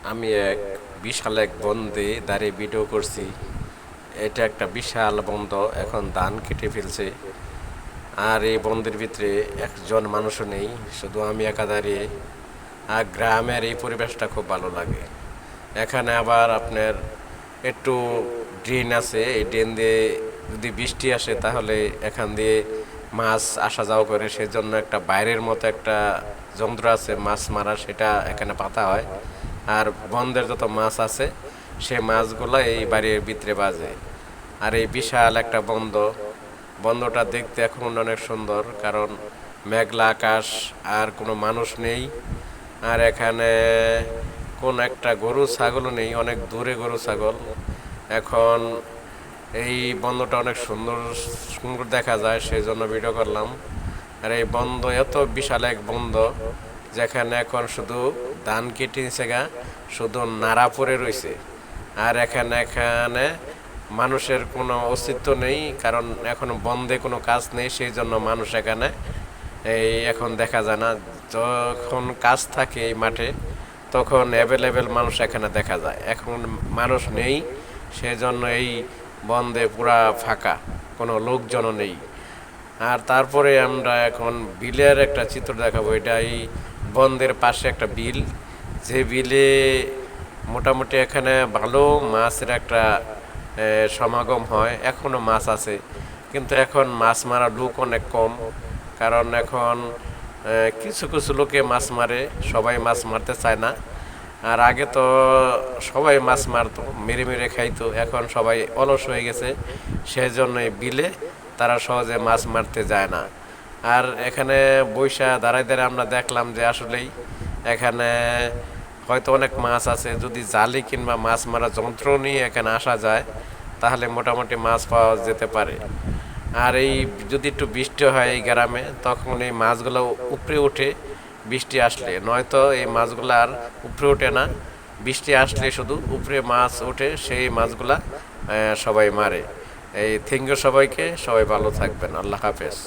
আমি এক বিশাল এক বন্দে দাঁড়িয়ে ভিডিও করছি। এটা একটা বিশাল বন্ধ, এখন ধান কেটে ফেলছে। আর এই বন্দের ভিতরে একজন মানুষও নেই, শুধু আমি একা দাঁড়িয়ে। আর গ্রামের এই পরিবেশটা খুব ভালো লাগে। এখানে আবার আপনার একটু ড্রেন আছে, এই ড্রেন দিয়ে যদি বৃষ্টি আসে তাহলে এখান দিয়ে মাছ আসা যাওয়া করে, সেজন্য একটা বাইরের মতো একটা যন্ত্র আছে মাছ মারা, সেটা এখানে পাতা হয়। আর বন্দরের যত মাছ আছে সে মাছগুলো এই বাড়ির ভিতরে বাজে। আর এই বিশাল একটা বন্দরটা দেখতে এখন অনেক সুন্দর, কারণ মেঘলা আকাশ, আর কোনো মানুষ নেই। আর এখানে কোন একটা গরু ছাগলও নেই, অনেক দূরে গরু ছাগল। এখন এই বন্ধটা অনেক সুন্দর সুন্দর দেখা যায়, সেই জন্য ভিডিও করলাম। আর এই বন্ধ এত বিশাল এক বন্ধ, যেখানে এখন শুধু ধান কেটে নিচে গা, শুধু নাড়া পড়ে রয়েছে। আর এখানে এখানে মানুষের কোনো অস্তিত্ব নেই, কারণ এখন বন্ধে কোনো কাজ নেই, সেই জন্য মানুষ এখানে এই এখন দেখা যায় না। যখন কাজ থাকে এই মাঠে তখন অ্যাভেলেবেল মানুষ এখানে দেখা যায়। এখন মানুষ নেই, সেজন্য এই বন্ধে পুরা ফাঁকা, কোনো লোকজনও নেই। আর তারপরে আমরা এখন বিলের একটা চিত্র দেখাবো। এটা এই বন্ধের পাশে একটা বিল, যে বিলে মোটামুটি এখানে ভালো মাছের একটা সমাগম হয়। এখনও মাছ আছে, কিন্তু এখন মাছ মারা লোক অনেক কম, কারণ এখন কিছু কিছু লোকে মাছ মারে, সবাই মাছ মারতে চায় না। আর আগে তো সবাই মাছ মারতো, মেরে মেরে খাইতো, এখন সবাই অলস হয়ে গেছে, সেই জন্যই বিলে তারা সহজে মাছ মারতে যায় না। আর এখানে বৈশা দাঁড়ায় দাঁড়ায় আমরা দেখলাম যে আসলেই এখানে হয়তো অনেক মাছ আছে। যদি জালি কিংবা মাছ মারা যন্ত্র নিয়ে এখানে আসা যায় তাহলে মোটামুটি মাছ পাওয়া যেতে পারে। আর এই যদি একটু বৃষ্টি হয় এই গ্রামে, তখন এই মাছগুলো উপরে ওঠে বৃষ্টি আসলে, নয়তো এই মাছগুলো আর উপরে ওঠে না। বৃষ্টি আসলে শুধু উপরে মাছ ওঠে, সেই মাছগুলা সবাই মারে। এই থ্যাংক ইউ সবাইকে, সবাই ভালো থাকবেন, আল্লাহ হাফেজ।